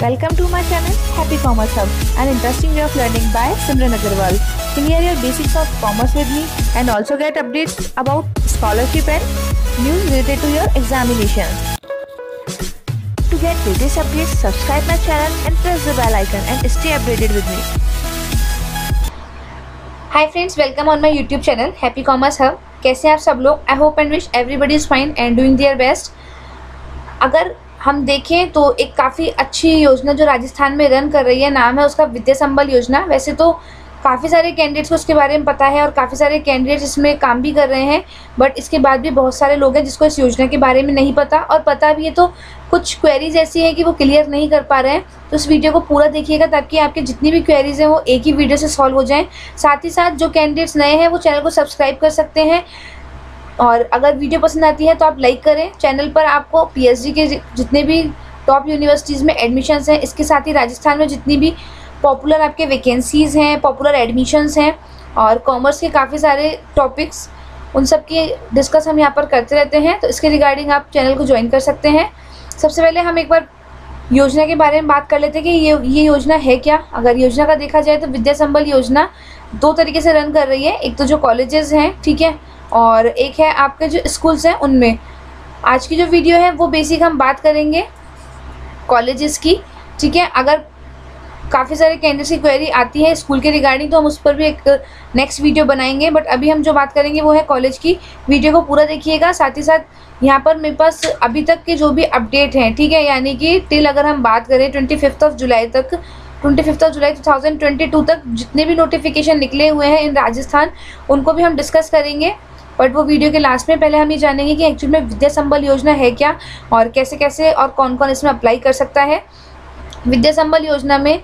Welcome to my channel Happy Commerce Hub, an interesting way of learning by Simran Agarwal. Clear your basics of commerce with me and also get updates about scholarship and news related to your examination. To get latest updates, subscribe my channel and press the bell icon and stay updated with me. Hi friends, welcome on my YouTube channel Happy Commerce Hub. कैसे हैं आप सब लोग? I hope and wish everybody is fine and doing their best. अगर हम देखें तो एक काफ़ी अच्छी योजना जो राजस्थान में रन कर रही है, नाम है उसका विद्या संबल योजना। वैसे तो काफ़ी सारे कैंडिडेट्स को इसके बारे में पता है और काफ़ी सारे कैंडिडेट्स इसमें काम भी कर रहे हैं, बट इसके बाद भी बहुत सारे लोग हैं जिसको इस योजना के बारे में नहीं पता, और पता भी है तो कुछ क्वेरीज ऐसी हैं कि वो क्लियर नहीं कर पा रहे हैं। तो इस वीडियो को पूरा देखिएगा ताकि आपके जितनी भी क्वेरीज हैं वो एक ही वीडियो से सॉल्व हो जाएँ। साथ ही साथ जो कैंडिडेट्स नए हैं वो चैनल को सब्सक्राइब कर सकते हैं, और अगर वीडियो पसंद आती है तो आप लाइक करें। चैनल पर आपको पीएचडी के जितने भी टॉप यूनिवर्सिटीज़ में एडमिशन्स हैं, इसके साथ ही राजस्थान में जितनी भी पॉपुलर आपके वैकेंसीज़ हैं, पॉपुलर एडमिशन्स हैं और कॉमर्स के काफ़ी सारे टॉपिक्स, उन सब की डिस्कस हम यहाँ पर करते रहते हैं। तो इसके रिगार्डिंग आप चैनल को ज्वाइन कर सकते हैं। सबसे पहले हम एक बार योजना के बारे में बात कर लेते हैं कि ये योजना है क्या। अगर योजना का देखा जाए तो विद्या संबल योजना दो तरीके से रन कर रही है। एक तो जो कॉलेजेस हैं, ठीक है, और एक है आपके जो स्कूल्स हैं उनमें। आज की जो वीडियो है वो बेसिक हम बात करेंगे कॉलेजेस की, ठीक है। अगर काफ़ी सारे कैंडिडेट्स की क्वेरी आती है स्कूल के रिगार्डिंग तो हम उस पर भी एक नेक्स्ट वीडियो बनाएंगे, बट अभी हम जो बात करेंगे वो है कॉलेज की। वीडियो को पूरा देखिएगा। साथ ही साथ यहाँ पर मेरे पास अभी तक के जो भी अपडेट हैं, ठीक है, यानी कि टिल अगर हम बात करें 25 जुलाई तक, 25 जुलाई 2022 तक जितने भी नोटिफिकेशन निकले हुए हैं इन राजस्थान, उनको भी हम डिस्कस करेंगे। बट वो वीडियो के लास्ट में पहले हम ये जानेंगे कि एक्चुअली में विद्या संबल योजना है क्या और कैसे कैसे और कौन कौन इसमें अप्लाई कर सकता है। विद्या संबल योजना में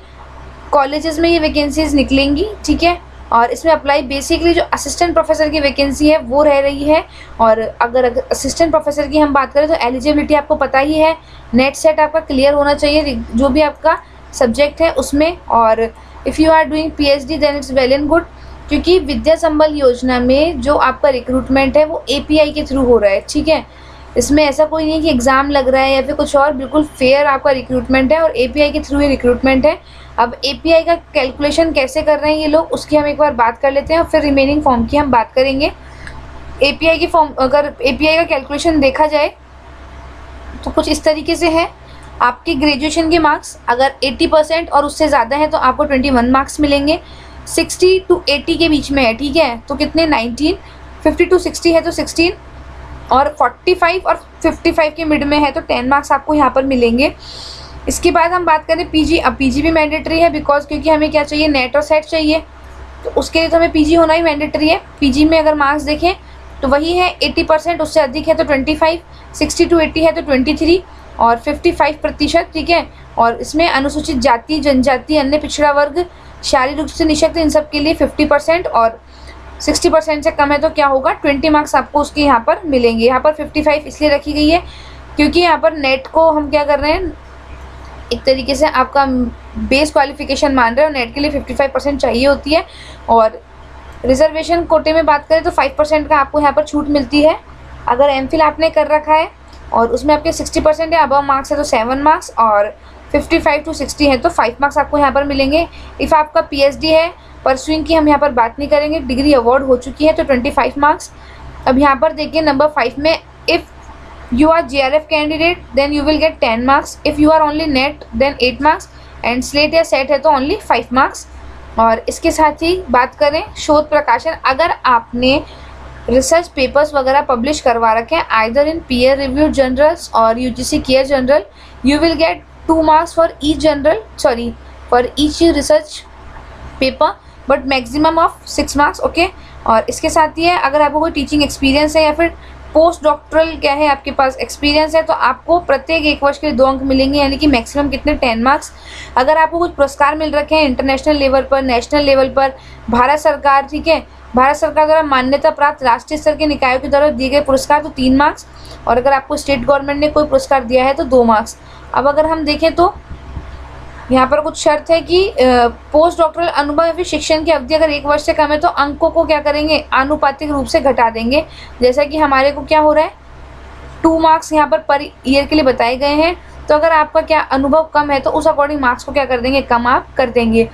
कॉलेजेस में ये वैकेंसीज निकलेंगी, ठीक है, और इसमें अप्लाई बेसिकली जो असिस्टेंट प्रोफेसर की वैकेंसी है वो रह रही है। और अगर असिस्टेंट प्रोफेसर की हम बात करें तो एलिजिबिलिटी आपको पता ही है, नेट सेट आपका क्लियर होना चाहिए जो भी आपका सब्जेक्ट है उसमें। और if you are doing PhD then it's well and good, क्योंकि विद्या संबल योजना में जो आपका रिक्रूटमेंट है वो एपीआई के थ्रू हो रहा है, ठीक है। इसमें ऐसा कोई नहीं है कि एग्ज़ाम लग रहा है या फिर कुछ और, बिल्कुल फेयर आपका रिक्रूटमेंट है और एपीआई के थ्रू ही रिक्रूटमेंट है। अब एपीआई का कैलकुलेशन कैसे कर रहे हैं ये लोग, उसकी हम एक बार बात कर लेते हैं और फिर रिमेनिंग फॉर्म की हम बात करेंगे। एपीआई की फॉर्म, अगर एपीआई का कैलकुलेशन देखा जाए तो कुछ इस तरीके से है। आपके ग्रेजुएशन के मार्क्स अगर 80% और उससे ज़्यादा है तो आपको 21 मार्क्स मिलेंगे। 60 to 80 के बीच में है, ठीक है, तो कितने 19, 50 to 60 है तो 16, और 45 और 55 के मिड में है तो 10 मार्क्स आपको यहाँ पर मिलेंगे। इसके बाद हम बात करें पीजी। अब पीजी भी मैंडेटरी है बिकॉज क्योंकि हमें क्या चाहिए, नेट और सेट चाहिए, तो उसके लिए तो हमें पीजी होना ही मैंडेटरी है। पीजी में अगर मार्क्स देखें तो वही है 80%, उससे अधिक है तो 25, 60 to 80 है तो 23 और 55%, ठीक है। और इसमें अनुसूचित जाति, जनजाति, अन्य पिछड़ा वर्ग, शारीरिक रूप से निःशक्त, इन सब के लिए 50%, और 60% से कम है तो क्या होगा 20 मार्क्स आपको उसके यहाँ पर मिलेंगे। यहाँ पर 55 इसलिए रखी गई है क्योंकि यहाँ पर नेट को हम क्या कर रहे हैं, एक तरीके से आपका बेस क्वालिफिकेशन मान रहे हैं, और नेट के लिए 55% चाहिए होती है। और रिजर्वेशन कोटे में बात करें तो 5% का आपको यहाँ पर छूट मिलती है। अगर एमफिल आपने कर रखा है और उसमें आपके 60% है, अबव मार्क्स है तो 7 मार्क्स, और 55 to 60 है तो 5 मार्क्स आपको यहाँ पर मिलेंगे। इफ़ आपका पीएचडी है, परसुइंग की हम यहाँ पर बात नहीं करेंगे, डिग्री अवार्ड हो चुकी है तो 25 मार्क्स। अब यहाँ पर देखिए नंबर 5 में, if you are JRF candidate then you will get 10 marks, if you are only NET then 8 marks, and SLET या सेट है तो ओनली 5 मार्क्स। और इसके साथ ही बात करें शोध प्रकाशन, अगर आपने रिसर्च पेपर्स वगैरह पब्लिश करवा रखे हैं either in peer review journals और UGC care journal, you will get 2 marks for each research paper, but maximum of 6 marks, okay. और इसके साथ ही है अगर आपको कोई टीचिंग एक्सपीरियंस है या फिर पोस्ट डॉक्टरल क्या है आपके पास एक्सपीरियंस है तो आपको प्रत्येक 1 वर्ष के लिए 2 अंक मिलेंगे, यानी कि मैक्सिमम कितने 10 मार्क्स। अगर आपको कुछ पुरस्कार मिल रखे हैं इंटरनेशनल लेवल पर, नेशनल लेवल पर, भारत सरकार, ठीक है, भारत सरकार द्वारा मान्यता प्राप्त राष्ट्रीय स्तर के निकायों के द्वारा दिए गए पुरस्कार तो 3 मार्क्स, और अगर आपको स्टेट गवर्नमेंट ने कोई पुरस्कार दिया है तो 2 मार्क्स। अब अगर हम देखें तो यहाँ पर कुछ शर्त है कि पोस्ट डॉक्टरल अनुभव या फिर शिक्षण की अवधि अगर 1 वर्ष से कम है तो अंकों को क्या करेंगे, आनुपातिक रूप से घटा देंगे। जैसा कि हमारे को क्या हो रहा है, 2 मार्क्स यहाँ पर ईयर के लिए बताए गए हैं, तो अगर आपका क्या अनुभव कम है तो उस अकॉर्डिंग मार्क्स को क्या कर देंगे, कम आप कर देंगे।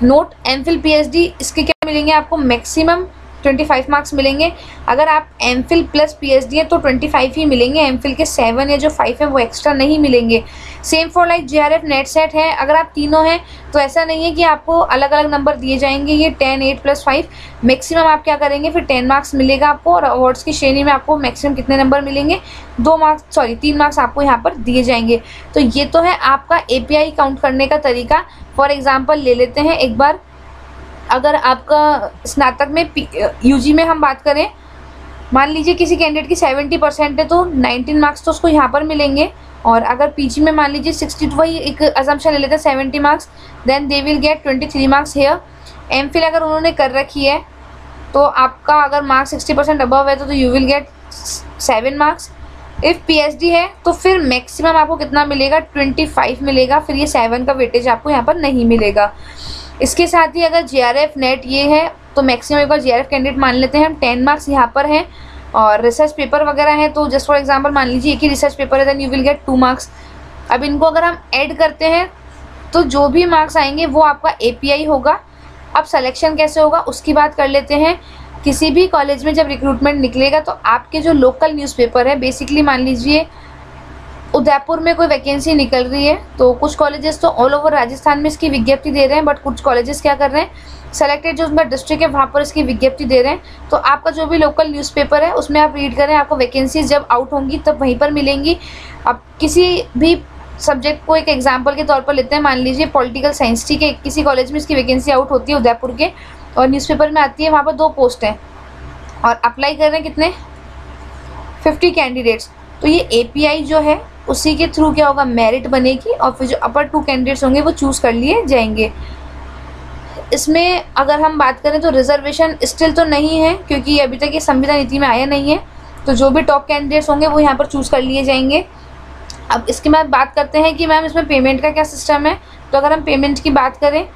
नोट एमफिल पीएचडी, इसके क्या मिलेंगे आपको, मैक्सिमम 25 मार्क्स मिलेंगे। अगर आप एमफिल प्लस पीएचडी है तो 25 ही मिलेंगे, एमफिल के 7 या जो 5 है वो एक्स्ट्रा नहीं मिलेंगे। Same for like JRF net set है, अगर आप तीनों हैं तो ऐसा नहीं है कि आपको अलग अलग नंबर दिए जाएंगे, ये 10, 8 + 5 मैक्सिमम आप क्या करेंगे, फिर 10 मार्क्स मिलेगा आपको। और अवार्ड्स की श्रेणी में आपको मैक्सिमम कितने नंबर मिलेंगे, 3 मार्क्स आपको यहाँ पर दिए जाएंगे। तो ये तो है आपका एपीआई काउंट करने का तरीका। फॉर एग्जाम्पल ले लेते हैं एक बार, अगर आपका स्नातक में यूजी में हम बात करें, मान लीजिए किसी कैंडिडेट की 70% है तो 19 मार्क्स तो उसको यहाँ पर मिलेंगे। और अगर पीजी में मान लीजिए 60, वही एक अजम्पशन ले लेते हैं 70 marks, then they will get 23 marks here. MPhil अगर उन्होंने कर रखी है तो आपका अगर मार्क्स 60% अबव है तो you will gate 7 marks. If PhD है तो फिर मैक्सिमम आपको कितना मिलेगा, 25 मिलेगा, फिर ये 7 का वेटेज आपको यहाँ पर नहीं मिलेगा। इसके साथ ही अगर जेआरएफ नेट ये है तो मैक्सिमम एक बार जेआरएफ कैंडिडेट मान लेते हैं हम, 10 मार्क्स यहाँ पर हैं। और रिसर्च पेपर वगैरह है तो जस्ट फॉर एग्जांपल मान लीजिए एक ही रिसर्च पेपर है, then you will get 2 marks. अब इनको अगर हम ऐड करते हैं तो जो भी मार्क्स आएंगे वो आपका एपीआई होगा। अब सिलेक्शन कैसे होगा उसकी बात कर लेते हैं। किसी भी कॉलेज में जब रिक्रूटमेंट निकलेगा तो आपके जो लोकल न्यूज़पेपर है, बेसिकली मान लीजिए उदयपुर में कोई वैकेंसी निकल रही है तो कुछ कॉलेजेस तो ऑल ओवर राजस्थान में इसकी विज्ञप्ति दे रहे हैं, बट कुछ कॉलेजेस क्या कर रहे हैं, सेलेक्टेड जो उनका डिस्ट्रिक्ट है वहाँ पर इसकी विज्ञप्ति दे रहे हैं। तो आपका जो भी लोकल न्यूज़पेपर है उसमें आप रीड करें, आपको वैकेंसीज जब आउट होंगी तब वहीं पर मिलेंगी। अब किसी भी सब्जेक्ट को एक एग्जाम्पल के तौर पर लेते हैं, मान लीजिए पॉलिटिकल साइंस, ठीक है, किसी कॉलेज में इसकी वैकेंसी आउट होती है उदयपुर के और न्यूज़पेपर में आती है, वहाँ पर 2 पोस्ट हैं और अप्लाई कर रहे हैं कितने, 50 कैंडिडेट्स। तो ये एपीआई जो है उसी के थ्रू क्या होगा, मेरिट बनेगी और फिर जो अपर 2 कैंडिडेट्स होंगे वो चूज़ कर लिए जाएंगे। इसमें अगर हम बात करें तो रिजर्वेशन स्टिल तो नहीं है क्योंकि अभी तक ये संविदा नीति में आया नहीं है, तो जो भी टॉप कैंडिडेट्स होंगे वो यहाँ पर चूज़ कर लिए जाएंगे। अब इसके बाद बात करते हैं कि मैम इसमें पेमेंट का क्या सिस्टम है। तो अगर हम पेमेंट की बात करें,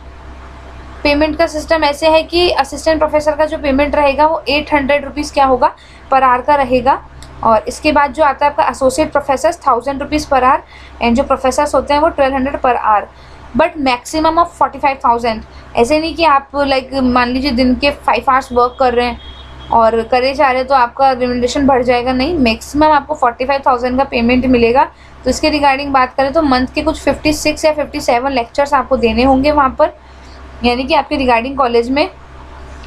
पेमेंट का सिस्टम ऐसे है कि असिस्टेंट प्रोफेसर का जो पेमेंट रहेगा वो 800 रुपीज़ क्या होगा, पर आवर का रहेगा। और इसके बाद जो आता है आपका associate professor 1000 rupees per hour, and जो प्रोफेसर्स होते हैं वो 1200 per hour, but maximum of 45,000। ऐसे नहीं कि आप लाइक मान लीजिए दिन के 5 आवर्स वर्क कर रहे हैं और करे जा रहे हैं तो आपका रिम्यूनरेशन बढ़ जाएगा, नहीं, मैक्सिमम आपको 45,000 का पेमेंट मिलेगा। तो इसके रिगार्डिंग बात करें तो मंथ के कुछ 56 या 57 लेक्चर्स आपको देने होंगे वहाँ पर, यानी कि आपके रिगार्डिंग कॉलेज में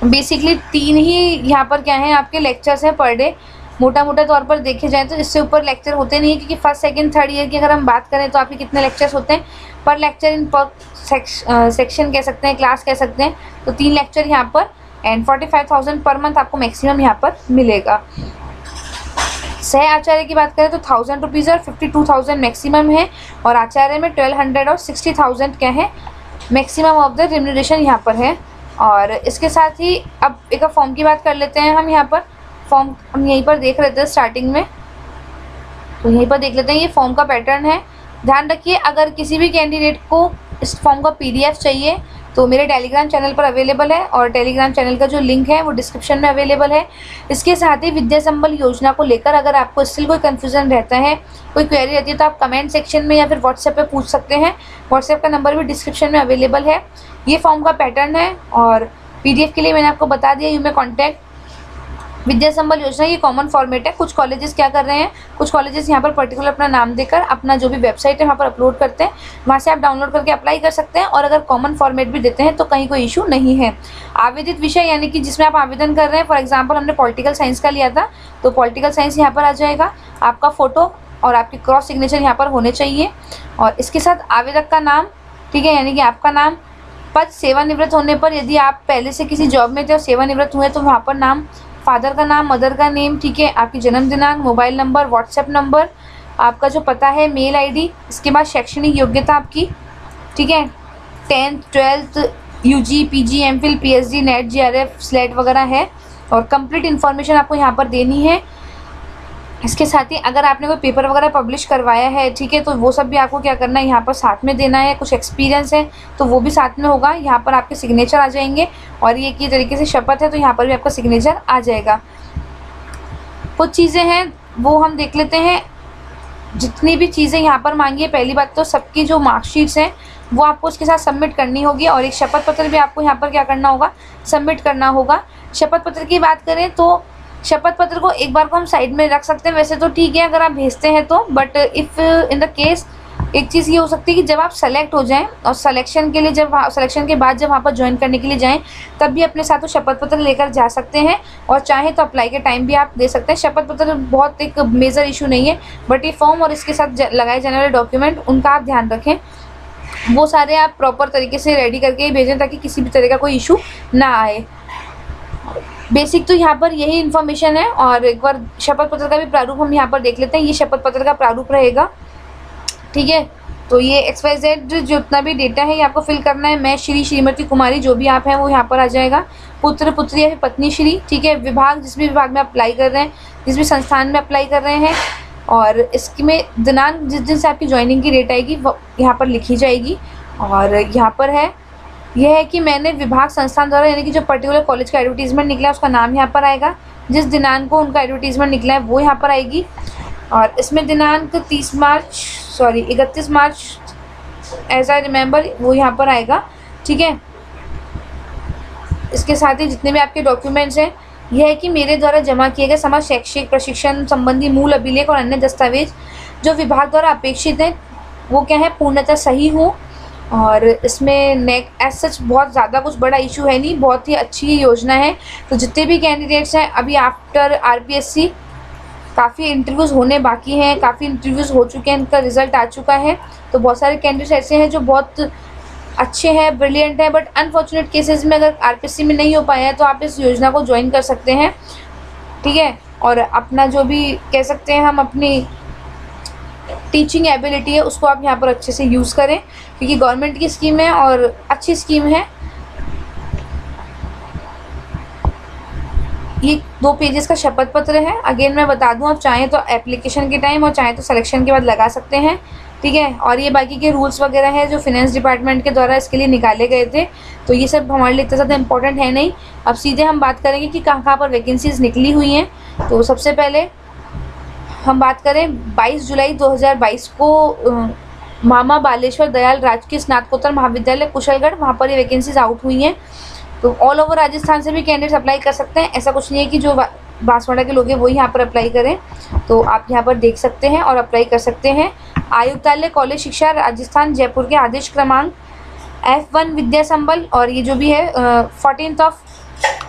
बेसिकली 3 ही यहाँ पर क्या है आपके लेक्चर्स हैं पर डे। मोटा मोटा तौर पर देखे जाए तो इससे ऊपर लेक्चर होते नहीं है, क्योंकि फर्स्ट सेकंड थर्ड ईयर की अगर हम बात करें तो आपके कितने लेक्चर्स होते हैं पर लेक्चर, इन पर सेक्शन कह सकते हैं, क्लास कह सकते हैं, तो 3 लेक्चर यहाँ पर, एंड 45,000 पर मंथ आपको मैक्सिमम यहाँ पर मिलेगा। सह आचार्य की बात करें तो 1000 रुपीज़ और 52,000 मैक्सिमम है, और आचार्य में 1200 और 60,000 क्या है मैक्सिमम ऑफ द रिम्यूनरेशन यहाँ पर है। और इसके साथ ही अब एक फॉर्म की बात कर लेते हैं हम। यहाँ पर फॉर्म हम यहीं पर देख रहे थे स्टार्टिंग में, तो यहीं पर देख लेते हैं, ये फॉर्म का पैटर्न है। ध्यान रखिए अगर किसी भी कैंडिडेट को इस फॉर्म का PDF चाहिए तो मेरे टेलीग्राम चैनल पर अवेलेबल है, और टेलीग्राम चैनल का जो लिंक है वो डिस्क्रिप्शन में अवेलेबल है। इसके साथ ही विद्या संबल योजना को लेकर अगर आपको स्टिल कोई कन्फ्यूज़न रहता है, कोई क्वेरी रहती है, तो आप कमेंट सेक्शन में या फिर व्हाट्सएप पे पूछ सकते हैं। व्हाट्सएप का नंबर भी डिस्क्रिप्शन में अवेलेबल है। ये फॉर्म का पैटर्न है, और PDF के लिए मैंने आपको बता दिया, यू मे कॉन्टैक्ट विद्या संबल योजना। ये कॉमन फॉर्मेट है। कुछ कॉलेजेस क्या कर रहे हैं, कुछ कॉलेजेस यहाँ पर पर्टिकुलर अपना नाम देकर अपना जो भी वेबसाइट है वहाँ पर अपलोड करते हैं, वहाँ से आप डाउनलोड करके अप्लाई कर सकते हैं। और अगर कॉमन फॉर्मेट भी देते हैं तो कहीं कोई इशू नहीं है। आवेदित विषय यानी कि जिसमें आप आवेदन कर रहे हैं, फॉर एग्जाम्पल हमने पॉलिटिकल साइंस का लिया था तो पॉलिटिकल साइंस यहाँ पर आ जाएगा। आपका फ़ोटो और आपकी क्रॉस सिग्नेचर यहाँ पर होने चाहिए, और इसके साथ आवेदक का नाम, ठीक है, यानी कि आपका नाम, पद, सेवानिवृत्त होने पर यदि आप पहले से किसी जॉब में थे और सेवानिवृत्त हुए तो वहाँ पर नाम, फादर का नाम, मदर का नेम, ठीक है, आपकी जन्म दिनांक, मोबाइल नंबर, व्हाट्सएप नंबर, आपका जो पता है, मेल ID। इसके बाद शैक्षणिक योग्यता आपकी, ठीक है, 10th 12th UG PG MPhil PhD net JRF slate वगैरह है, और कंप्लीट इन्फॉर्मेशन आपको यहाँ पर देनी है। इसके साथ ही अगर आपने कोई पेपर वगैरह पब्लिश करवाया है, ठीक है, तो वो सब भी आपको क्या करना है यहाँ पर साथ में देना है। कुछ एक्सपीरियंस है तो वो भी साथ में होगा, यहाँ पर आपके सिग्नेचर आ जाएंगे। और ये की तरीके से शपथ है तो यहाँ पर भी आपका सिग्नेचर आ जाएगा। कुछ चीज़ें हैं वो हम देख लेते हैं। जितनी भी चीज़ें यहाँ पर मांगी है, पहली बात तो सबकी जो मार्कशीट्स हैं वो आपको उसके साथ सबमिट करनी होगी, और एक शपथ पत्र भी आपको यहाँ पर क्या करना होगा, सबमिट करना होगा। शपथ पत्र की बात करें तो शपथ पत्र को एक बार को हम साइड में रख सकते हैं, वैसे तो ठीक है अगर आप भेजते हैं तो, but if in the case एक चीज़ ये हो सकती है कि जब आप सेलेक्ट हो जाएं और सिलेक्शन के लिए सिलेक्शन के बाद जब वहाँ पर ज्वाइन करने के लिए जाएं तब भी अपने साथ वो शपथ पत्र लेकर जा सकते हैं, और चाहे तो अप्लाई के टाइम भी आप दे सकते हैं। शपथ पत्र बहुत एक मेजर इशू नहीं है, बट ये फॉर्म और इसके साथ लगाए जाने वाले डॉक्यूमेंट उनका आप ध्यान रखें, वो सारे आप प्रॉपर तरीके से रेडी करके ही भेजें ताकि किसी भी तरह का कोई इशू ना आए। बेसिक तो यहाँ पर यही इन्फॉर्मेशन है, और एक बार शपथ पत्र का भी प्रारूप हम यहाँ पर देख लेते हैं। ये शपथ पत्र का प्रारूप रहेगा, ठीक है। तो ये XYZ जितना भी डेटा है ये आपको फिल करना है। मैं श्री, श्रीमती, कुमारी जो भी आप हैं वो यहाँ पर आ जाएगा। पुत्र, पुत्री या फिर पत्नी श्री, ठीक है। विभाग, जिस भी विभाग में अप्लाई कर रहे हैं, जिस भी संस्थान में अप्लाई कर रहे हैं, और इसमें दिनांक जिस दिन से आपकी ज्वाइनिंग की डेट आएगी वो यहाँ पर लिखी जाएगी। और यहाँ पर है यह है कि मैंने विभाग संस्थान द्वारा यानी कि जो पर्टिकुलर कॉलेज का एडवर्टीजमेंट निकला है उसका नाम यहाँ पर आएगा, जिस दिनांक को उनका एडवर्टीजमेंट निकला है वो यहाँ पर आएगी, और इसमें दिनांक 31 मार्च एज आई रिमेंबर वो यहाँ पर आएगा, ठीक है। इसके साथ ही जितने भी आपके डॉक्यूमेंट्स हैं यह है कि मेरे द्वारा जमा किए गए समस्त शैक्षिक प्रशिक्षण संबंधी मूल अभिलेख और अन्य दस्तावेज जो विभाग द्वारा अपेक्षित हैं वो क्या है, पूर्णतः सही हो। और इसमें एज सच बहुत ज़्यादा कुछ बड़ा इशू है नहीं, बहुत ही अच्छी योजना है। तो जितने भी कैंडिडेट्स हैं अभी आफ्टर RPSC काफ़ी इंटरव्यूज़ होने बाकी हैं, काफ़ी इंटरव्यूज़ हो चुके हैं, इनका रिज़ल्ट आ चुका है। तो बहुत सारे कैंडिडेट्स ऐसे हैं जो बहुत अच्छे हैं, ब्रिलियंट हैं, बट अनफॉर्चुनेट केसेस में अगर RPSC में नहीं हो पाया है तो आप इस योजना को ज्वाइन कर सकते हैं, ठीक है। और अपना जो भी कह सकते हैं हम अपनी टीचिंग एबिलिटी है उसको आप यहाँ पर अच्छे से यूज़ करें, क्योंकि गवर्नमेंट की स्कीम है और अच्छी स्कीम है। ये 2 पेजेस का शपथ पत्र है। अगेन मैं बता दूं, आप चाहें तो एप्लीकेशन के टाइम और चाहें तो सिलेक्शन के बाद लगा सकते हैं, ठीक है। और ये बाकी के रूल्स वगैरह हैं जो फिनेंस डिपार्टमेंट के द्वारा इसके लिए निकाले गए थे, तो ये सब हमारे लिए इतना ज़्यादा इंपॉर्टेंट है नहीं। अब सीधे हम बात करेंगे कि कहाँ पर वैकेंसीज निकली हुई हैं। तो सबसे पहले हम बात करें 22 जुलाई 2022 को मामा बालेश्वर दयाल राजकीय स्नातकोत्तर महाविद्यालय कुशलगढ़, वहाँ पर ये वैकेंसीज आउट हुई हैं। तो ऑल ओवर राजस्थान से भी कैंडिडेट्स अप्लाई कर सकते हैं, ऐसा कुछ नहीं है कि जो बांसवाड़ा के लोग हैं वही यहाँ पर अप्लाई करें। तो आप यहाँ पर देख सकते हैं और अप्लाई कर सकते हैं। आयुक्तालय कॉलेज शिक्षा राजस्थान जयपुर के आदेश क्रमांक F1 विद्या संबल, और ये जो भी है 14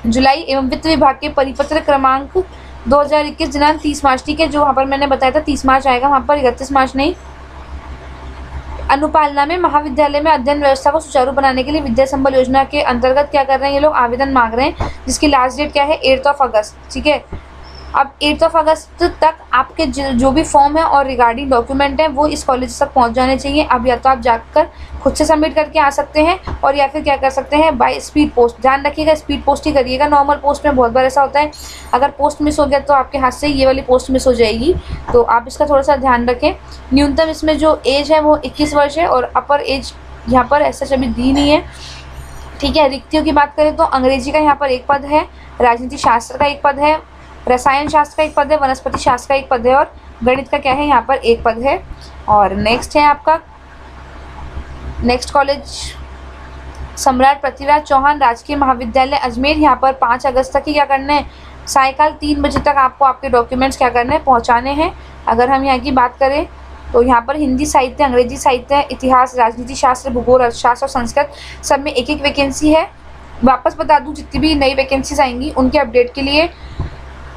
जुलाई एवं वित्त विभाग के परिपत्र क्रमांक 2021 दिनांक 30 मार्च, ठीक है। जो वहाँ पर मैंने बताया था 30 मार्च आएगा, वहाँ पर 31 मार्च नहीं। अनुपालना में महाविद्यालय में अध्ययन व्यवस्था को सुचारू बनाने के लिए विद्या संबल योजना के अंतर्गत क्या कर रहे हैं ये लोग, आवेदन मांग रहे हैं, जिसकी लास्ट डेट क्या है 8 अगस्त, ठीक है। अब 8 अगस्त तक आपके जो भी फॉर्म है और रिगार्डिंग डॉक्यूमेंट है वो इस कॉलेज तक पहुंच जाने चाहिए। अब या तो आप जाकर खुद से सबमिट करके आ सकते हैं, और या फिर क्या कर सकते हैं बाय स्पीड पोस्ट। ध्यान रखिएगा स्पीड पोस्ट ही करिएगा, नॉर्मल पोस्ट में बहुत बार ऐसा होता है अगर पोस्ट मिस हो गया तो आपके हाथ से ये वाली पोस्ट मिस हो जाएगी, तो आप इसका थोड़ा सा ध्यान रखें। न्यूनतम इसमें जो एज है वो 21 वर्ष है, और अपर एज यहाँ पर ऐसा अभी दी नहीं है, ठीक है। रिक्तियों की बात करें तो अंग्रेजी का यहाँ पर 1 पद है, राजनीति शास्त्र का 1 पद है, रसायन शास्त्र का 1 पद है, वनस्पति शास्त्र का 1 पद है, और गणित का क्या है यहाँ पर 1 पद है। और नेक्स्ट है आपका नेक्स्ट कॉलेज सम्राट पृथ्वीराज चौहान राजकीय महाविद्यालय अजमेर। यहाँ पर 5 अगस्त तक ही क्या करना है, सायकाल 3 बजे तक आपको आपके डॉक्यूमेंट्स क्या करने हैं, पहुँचाने हैं। अगर हम यहाँ की बात करें तो यहाँ पर हिंदी साहित्य, अंग्रेजी साहित्य, इतिहास, राजनीति शास्त्र, भूगोल, अर्थशास्त्र और संस्कृत सब में 1-1 वैकेंसी है। वापस बता दूँ जितनी भी नई वैकेंसीज आएंगी उनके अपडेट के लिए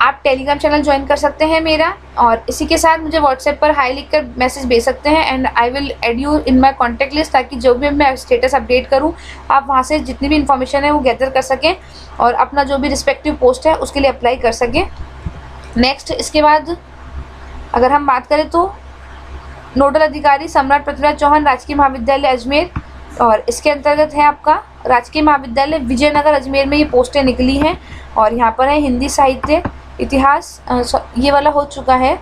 आप टेलीग्राम चैनल ज्वाइन कर सकते हैं मेरा, और इसी के साथ मुझे व्हाट्सएप पर हाई लिखकर मैसेज भेज सकते हैं, and I will add you in my contact list, ताकि जो भी मैं स्टेटस अपडेट करूं आप वहां से जितनी भी इन्फॉर्मेशन है वो गैदर कर सकें और अपना जो भी रिस्पेक्टिव पोस्ट है उसके लिए अप्लाई कर सकें। नेक्स्ट इसके बाद अगर हम बात करें तो नोडल अधिकारी सम्राट पृथ्वीराज चौहान राजकीय महाविद्यालय अजमेर, और इसके अंतर्गत है आपका राजकीय महाविद्यालय विजयनगर अजमेर में ये पोस्टें निकली हैं। और यहाँ पर है हिंदी साहित्य, इतिहास, ये वाला हो चुका है।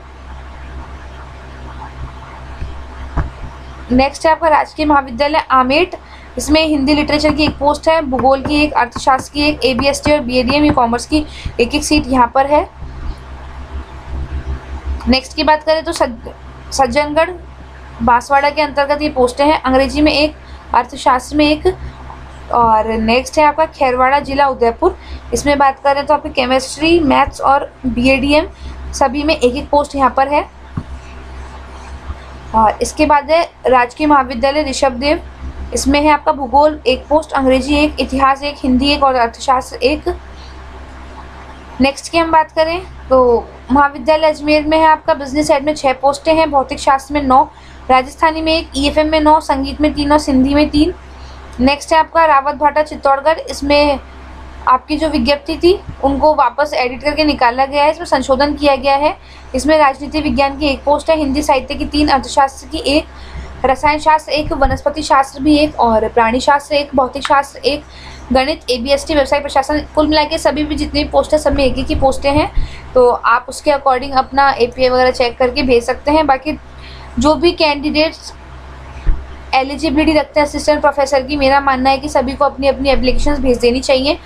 नेक्स्ट है आपका राजकीय महाविद्यालय आमेट, इसमें हिंदी लिटरेचर की 1 पोस्ट है, भूगोल की 1, अर्थशास्त्र की 1, ABST और BADM ई कॉमर्स की 1-1 सीट यहाँ पर है। नेक्स्ट की बात करें तो सज्जनगढ़ बांसवाड़ा के अंतर्गत ये पोस्टें हैं। अंग्रेजी में एक, अर्थशास्त्र में एक, और नेक्स्ट है आपका खैरवाड़ा जिला उदयपुर। इसमें बात करें तो आपकी केमिस्ट्री, मैथ्स और BADM सभी में एक एक पोस्ट यहाँ पर है। और इसके बाद है राजकीय महाविद्यालय ऋषभदेव, इसमें है आपका भूगोल एक पोस्ट, अंग्रेजी एक, इतिहास एक, हिंदी एक और अर्थशास्त्र एक। नेक्स्ट की हम बात करें तो महाविद्यालय अजमेर में है आपका बिजनेस साइड में 6 पोस्टें हैं, भौतिक शास्त्र में 9, राजस्थानी में 1, EFM में 9, संगीत में 3 और सिंधी में 3। नेक्स्ट है आपका रावत भाटा चित्तौड़गढ़, इसमें आपकी जो विज्ञप्ति थी उनको वापस एडिट करके निकाला गया है, इसमें संशोधन किया गया है। इसमें राजनीति विज्ञान की 1 पोस्ट है, हिंदी साहित्य की 3, अर्थशास्त्र की 1, रसायन शास्त्र 1, वनस्पति शास्त्र भी 1 और प्राणी शास्त्र 1, भौतिक शास्त्र 1, गणित, ABST, व्यवसाय प्रशासन, कुल मिला के सभी भी जितनी भी पोस्ट है सब में एक ही पोस्टें हैं। तो आप उसके अकॉर्डिंग अपना API वगैरह चेक करके भेज सकते हैं। बाकी जो भी कैंडिडेट्स एलिजिबिलिटी रखते हैं असिस्टेंट प्रोफेसर की, मेरा मानना है कि सभी को अपनी अपनी एप्लीकेशंस भेज देनी चाहिए।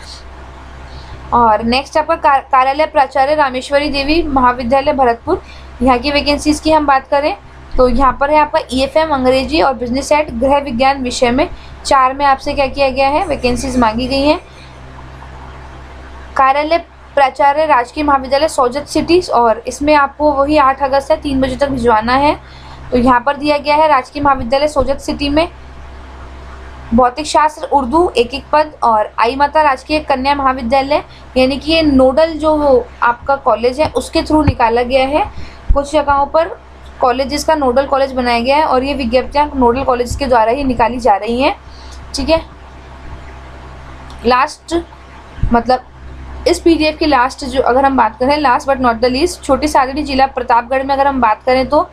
और नेक्स्ट आपका कार्यालय प्राचार्य रामेश्वरी देवी महाविद्यालय भरतपुर, यहाँ की वैकेंसीज की हम बात करें तो यहाँ पर है आपका EFM अंग्रेजी और बिजनेस साइड गृह विज्ञान विषय में 4 में आपसे क्या किया गया है, वैकेंसीज मांगी गई हैं। कार्यालय प्राचार्य राजकीय महाविद्यालय सोजत सिटी, और इसमें आपको वही 8 अगस्त से 3 बजे तक भिजवाना है। तो यहाँ पर दिया गया है राजकीय महाविद्यालय सोजत सिटी में भौतिक शास्त्र उर्दू 1-1 पद, और आई माता राजकीय कन्या महाविद्यालय यानी कि ये नोडल जो आपका कॉलेज है उसके थ्रू निकाला गया है। कुछ जगहों पर कॉलेजेस का नोडल कॉलेज बनाया गया है और ये विज्ञप्तियाँ नोडल कॉलेज के द्वारा ही निकाली जा रही हैं। ठीक है, लास्ट मतलब इस PDF की लास्ट जो अगर हम बात करें, last but not the least, छोटी सादड़ी जिला प्रतापगढ़ में अगर हम बात करें तो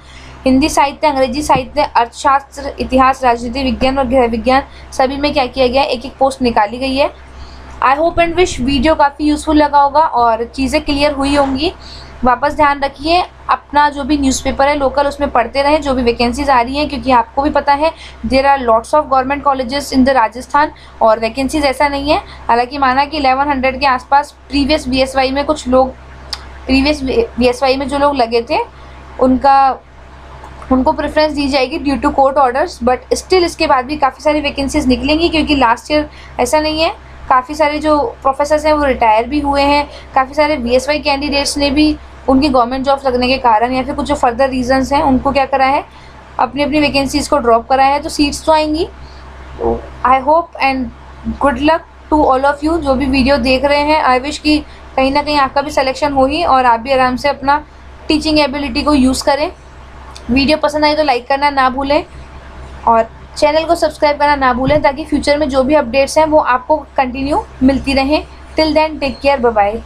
हिंदी साहित्य, अंग्रेजी साहित्य, अर्थशास्त्र, इतिहास, राजनीति विज्ञान और गृह विज्ञान सभी में क्या किया गया है, 1-1 पोस्ट निकाली गई है। आई होप एंड विश वीडियो काफ़ी यूज़फुल लगा होगा और चीज़ें क्लियर हुई होंगी। वापस ध्यान रखिए अपना जो भी न्यूज़पेपर है लोकल उसमें पढ़ते रहें जो भी वैकेंसीज आ रही हैं, क्योंकि आपको भी पता है there are lots of government colleges in the Rajasthan और वैकेंसीज ऐसा नहीं है। हालांकि माना कि 1100 के आसपास प्रीवियस BSY में कुछ लोग BSY में जो लोग लगे थे उनको प्रेफरेंस दी जाएगी due to court orders, but still इसके बाद भी काफ़ी सारी वैकेंसीज निकलेंगी, क्योंकि लास्ट ईयर ऐसा नहीं है, काफ़ी सारे जो प्रोफेसर्स हैं वो रिटायर भी हुए हैं, काफ़ी सारे BSY कैंडिडेट्स ने भी उनकी गवर्नमेंट जॉब्स लगने के कारण या फिर कुछ जो फर्दर रीजंस हैं उनको क्या करा है, अपनी अपनी वैकेंसीज़ को ड्रॉप करा है, तो सीट्स तो आएंगी। तो I hope and good luck to all of you जो भी वीडियो देख रहे हैं। आई विश कि कहीं ना कहीं आपका भी सिलेक्शन हो ही और आप भी आराम से अपना टीचिंग एबिलिटी को यूज़ करें। वीडियो पसंद आई तो लाइक करना ना भूलें और चैनल को सब्सक्राइब करना ना भूलें, ताकि फ्यूचर में जो भी अपडेट्स हैं वो आपको कंटिन्यू मिलती रहें। Till then take care, bye bye.